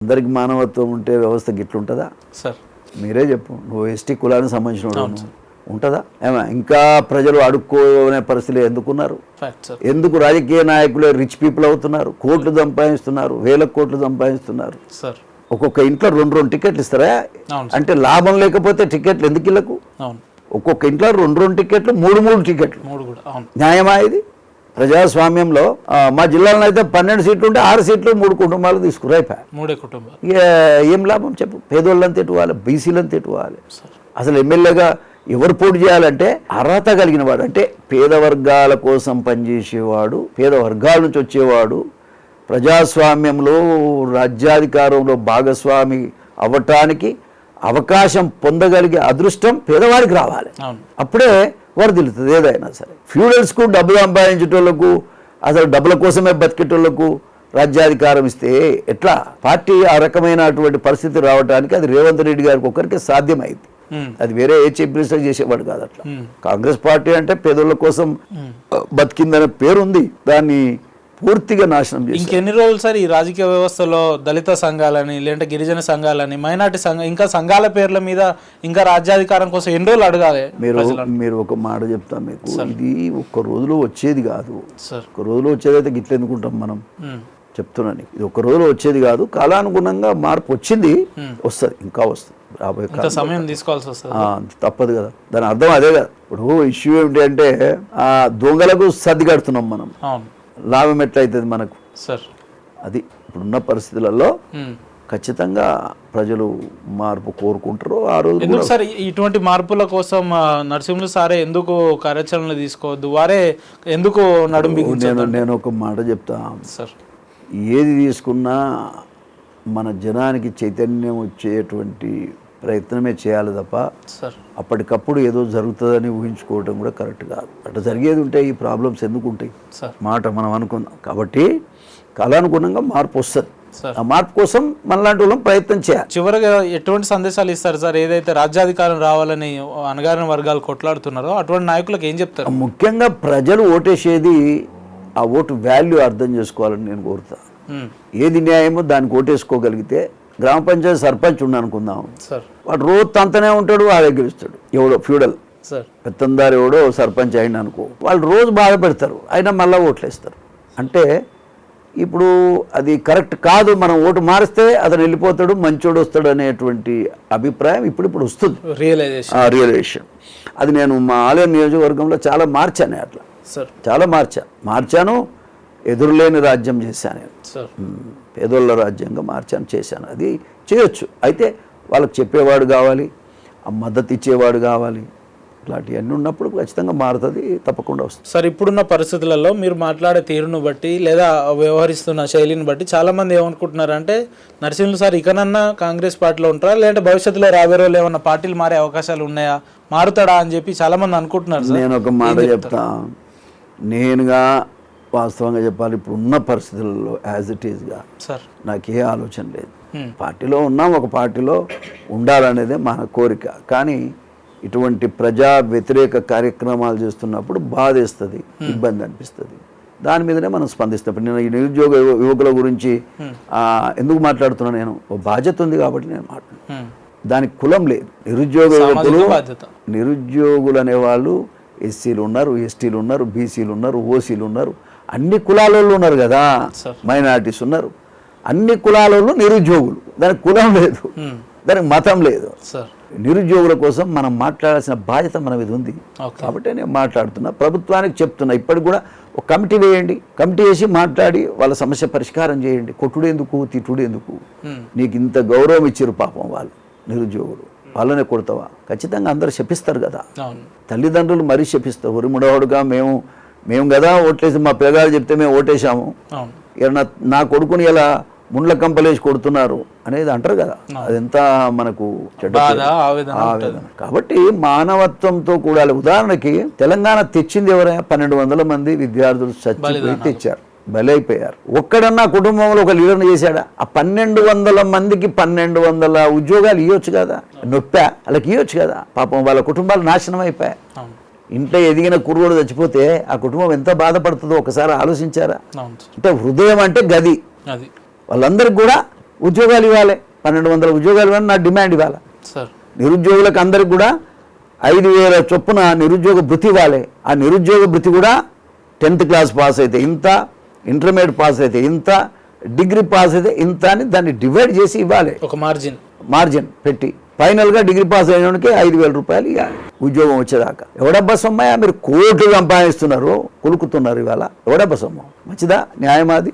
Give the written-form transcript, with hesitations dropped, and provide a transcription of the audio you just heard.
అందరికి మానవత్వం ఉంటే వ్యవస్థ గిట్లుంటుందా సార్? మీరే చెప్పు. నువ్వు ఎస్టీ కులానికి సంబంధించిన ఉంటుందా? ఏమా ఇంకా ప్రజలు అడుక్కునే పరిస్థితులు ఎందుకున్నారు? ఎందుకు రాజకీయ నాయకులే రిచ్ పీపుల్ అవుతున్నారు, కోట్లు సంపాదిస్తున్నారు, వేల కోట్లు సంపాదిస్తున్నారు. ఒక్కొక్క ఇంట్లో 2 టికెట్లు ఇస్తారా? అంటే లాభం లేకపోతే టికెట్లు ఎందుకు ఇళ్ళకు? ఒక్కొక్క ఇంట్లో 2 టికెట్లు, 3 టికెట్లు. న్యాయమా ఇది? ప్రజాస్వామ్యంలో మా జిల్లాలో అయితే 12 సీట్లు ఉంటే 6 సీట్లు 3 కుటుంబాలు తీసుకురాయిపోయా. 3 కుటుంబాలు ఏం లాభం చెప్పు? పేదోళ్ళని తిట్టుకోవాలి, బీసీలను తిట్టుకోవాలి. అసలు ఎమ్మెల్యేగా ఎవరు పోటీ చేయాలంటే అర్హత కలిగిన వాడు, అంటే పేద వర్గాల కోసం పనిచేసేవాడు, పేద వర్గాల నుంచి వచ్చేవాడు, ప్రజాస్వామ్యంలో రాజ్యాధికారంలో భాగస్వామి అవ్వటానికి అవకాశం పొందగలిగే అదృష్టం పేదవాడికి రావాలి. అప్పుడే వరదిల్లుతుంది ఏదైనా సరే. ఫ్యూడల్స్కు డబ్బులు సంపాదించేటోళ్లకు, అసలు డబ్బుల కోసమే బతికేటోళ్లకు రాజ్యాధికారం ఇస్తే ఎట్లా? పార్టీ ఆ రకమైనటువంటి పరిస్థితి రావడానికి అది రేవంత్ రెడ్డి గారికి ఒక్కరికి సాధ్యమైంది. అది వేరే ఏ చీఫ్ మినిస్టర్ చేసేవాడు కాదు. అట్లా కాంగ్రెస్ పార్టీ అంటే పేదోళ్ళ కోసం బతికిందనే పేరు ఉంది, దాన్ని పూర్తిగా నాశనం చేసి. ఇంకెన్ని రోజులు సార్ ఈ రాజకీయ వ్యవస్థలో దళిత సంఘాలని, లేదంటే గిరిజన సంఘాలని, మైనార్టీ సంఘం, ఇంకా సంఘాల పేర్ల మీద ఇంకా రాజ్యాధికారం కోసం ఎన్ని రోజులు అడగాలి? మీరు ఒక మాట చెప్తాం మీకు, ఇది ఒక్క రోజులో వచ్చేది కాదు. ఒక రోజులో వచ్చేది అయితే గిట్ల ఎందుకుంటాం మనం? చెప్తున్నాను, ఇది ఒక రోజులో వచ్చేది కాదు. కాలానుగుణంగా మార్పు వచ్చింది, వస్తుంది, ఇంకా వస్తుంది. రాబోయే సమయం తీసుకోవాల్సి వస్తుంది, తప్పదు కదా. దాని అర్థం అదే కదా. ఇప్పుడు ఇష్యూ ఏమిటి అంటే దొంగలకు సర్ది కడుతున్నాం మనం, లాభం ఎట్లయితుంది మనకు? అది ఇప్పుడున్న పరిస్థితులలో ఖచ్చితంగా ప్రజలు మార్పు కోరుకుంటారు. ఆ రోజు ఎందుకు సార్ ఇటువంటి మార్పుల కోసం నరసింహులు సారే ఎందుకు కార్యాచరణలు తీసుకోవద్దు? వారే ఎందుకు నడుము? నేను ఒక మాట చెప్తా సార్, ఏది తీసుకున్నా మన జనానికి చైతన్యం వచ్చేటువంటి ప్రయత్నమే చేయాలి తప్ప అప్పటికప్పుడు ఏదో జరుగుతుందని ఊహించుకోవడం కూడా కరెక్ట్ కాదు. అట్లా జరిగేది ఉంటే ఈ ప్రాబ్లమ్స్ ఎందుకు ఉంటాయి మాట మనం అనుకుందాం. కాబట్టి కాలానుగుణంగా మార్పు వస్తుంది. ఆ మార్పు కోసం మనలాంటి వాళ్ళం ప్రయత్నం చేయాలి. చివరిగా ఎటువంటి సందేశాలు ఇస్తారు సార్? ఏదైతే రాజ్యాధికారం రావాలని అణగారిన వర్గాలు కొట్లాడుతున్నారో అటువంటి నాయకులకు ఏం చెప్తారు? ముఖ్యంగా ప్రజలు ఓటేసేది ఆ ఓటు వాల్యూ అర్థం చేసుకోవాలని నేను కోరుతా. ఏది న్యాయమో దానికి ఓటేసుకోగలిగితే, గ్రామ పంచాయతీ సర్పంచ్ ఉన్నానుకుందాం, వాడు రోజు తంతనే ఉంటాడు, వాడే గెలుస్తాడు. ఎవడో ఫ్యూడల్ పెత్తందారు ఎవడో సర్పంచ్ అయిన అనుకో, వాళ్ళు రోజు బాధ పెడతారు, అయినా మళ్ళీ ఓట్లేస్తారు. అంటే ఇప్పుడు అది కరెక్ట్ కాదు. మనం ఓటు మారిస్తే అతను వెళ్ళిపోతాడు, మంచోడు వస్తాడు అనేటువంటి అభిప్రాయం ఇప్పుడు వస్తుంది, రియలైజేషన్. అది నేను మా ఆలయ నియోజకవర్గంలో చాలా మార్చాను. అట్లా చాలా మార్చాను. ఎదురులేని రాజ్యం చేశాను, పేదోళ్ళ రాజ్యంగా చేశాను. అది చేయొచ్చు. అయితే వాళ్ళకి చెప్పేవాడు కావాలి, ఆ మద్దతు ఇచ్చేవాడు కావాలి. ఇట్లాంటివన్నీ ఉన్నప్పుడు ఖచ్చితంగా మారుతుంది, తప్పకుండా వస్తుంది. సార్, ఇప్పుడున్న పరిస్థితులలో మీరు మాట్లాడే తీరును బట్టి లేదా వ్యవహరిస్తున్న శైలిని బట్టి చాలామంది ఏమనుకుంటున్నారంటే నరసింహులు సార్ ఇకనన్నా కాంగ్రెస్ పార్టీలో ఉంటారా, లేదంటే భవిష్యత్తులో రాబోయే రోజులు ఏమన్నా పార్టీలు మారే అవకాశాలు ఉన్నాయా, మారుతాడా అని చెప్పి చాలామంది అనుకుంటున్నారు. నేను ఒక మాట చెప్తా, నేనుగా వాస్తవంగా చెప్పాలి, ఇప్పుడు ఉన్న పరిస్థితులలో యాజ్ ఇట్ ఈజ్గా నాకే ఆలోచన లేదు. పార్టీలో ఉన్నాం, ఒక పార్టీలో ఉండాలనేదే మన కోరిక. కానీ ఇటువంటి ప్రజా వ్యతిరేక కార్యక్రమాలు చేస్తున్నప్పుడు బాధేస్తుంది, ఇబ్బంది అనిపిస్తుంది. దాని మీదనే మనం స్పందిస్తాం. నేను ఈ నిరుద్యోగ యువకుల గురించి ఎందుకు మాట్లాడుతున్నా, నేను ఓ బాధ్యత ఉంది కాబట్టి నేను మాట్లాడుతున్నాను. దానికి కులం లేదు. నిరుద్యోగులు అనేవాళ్ళు ఎస్సీలు ఉన్నారు, ఎస్టీలు ఉన్నారు, బీసీలు ఉన్నారు, ఓసీలు ఉన్నారు, అన్ని కులాలలో ఉన్నారు కదా, మైనారిటీస్ ఉన్నారు, అన్ని కులాలలో నిరుద్యోగులు. దానికి కులం లేదు, దానికి మతం లేదు. నిరుద్యోగుల కోసం మనం మాట్లాడాల్సిన బాధ్యత మన మీద ఉంది. కాబట్టి నేను మాట్లాడుతున్నా, ప్రభుత్వానికి చెప్తున్నా, ఇప్పటికి కూడా ఒక కమిటీ వేయండి, కమిటీ వేసి మాట్లాడి వాళ్ళ సమస్య పరిష్కారం చేయండి. కొట్టుడేందుకు, తిట్టుడేందుకు? నీకు ఇంత గౌరవం ఇచ్చారు పాపం వాళ్ళు నిరుద్యోగులు, వాళ్ళనే కొడతావా? ఖచ్చితంగా అందరూ శపిస్తారు కదా, తల్లిదండ్రులు మరీ శపిస్తారు. ఉరిముడవాడుగా మేము కదా ఓట్లేసి, మా పిల్లగారు చెప్తే మేము ఓటేసాము, నా కొడుకుని ఇలా ముండ్ల కంపలేసి కొడుతున్నారు అనేది అంటారు కదా, అదెంత మనకు చెడ్డ ఆవేదన. కాబట్టి మానవత్వంతో కూడాలి. ఉదాహరణకి తెలంగాణ తెచ్చింది ఎవరైనా 1200 మంది విద్యార్థులు చచ్చిపోయి తెచ్చారు, బలైపోయారు. ఒక్కడన్నా కుటుంబంలో ఒక లీడర్ని చేశాడా? ఆ 1200 మందికి 1200 ఉద్యోగాలు ఇవ్వచ్చు కదా, నొప్పా వాళ్ళకి ఇవ్వచ్చు కదా. పాపం వాళ్ళ కుటుంబాలు నాశనం అయిపోయాయి. ఇంట్లో ఎదిగిన కుర్రోడు చచ్చిపోతే ఆ కుటుంబం ఎంత బాధపడుతుందో ఒకసారి ఆలోచించారా? అంటే హృదయం అంటే గది. వాళ్ళందరికీ కూడా ఉద్యోగాలు ఇవ్వాలి, 1200 ఉద్యోగాలు ఇవ్వాలి, నా డిమాండ్ ఇవ్వాలి. సార్ నిరుద్యోగులకు అందరికి కూడా 5000 చొప్పున నిరుద్యోగ భృతి ఇవ్వాలి. ఆ నిరుద్యోగ భృతి కూడా 10th క్లాస్ పాస్ అయితే ఇంత, ఇంటర్మీడియట్ పాస్ అయితే ఇంత, డిగ్రీ పాస్ అయితే ఇంత అని దాన్ని డివైడ్ చేసి ఇవ్వాలి. ఒక మార్జిన్ పెట్టి ఫైనల్గా డిగ్రీ పాస్ అయినోడికి 5000 రూపాయలు ఇవ్వాలి ఉద్యోగం వచ్చేదాకా. ఎవడబ్బా సొమ్మయ్యా, మీరు కోట్లు సంపాదిస్తున్నారు, కొలుకుతున్నారు ఇవాళ. ఎవడబ్బా సొమ్మ? మంచిదా? న్యాయమాది?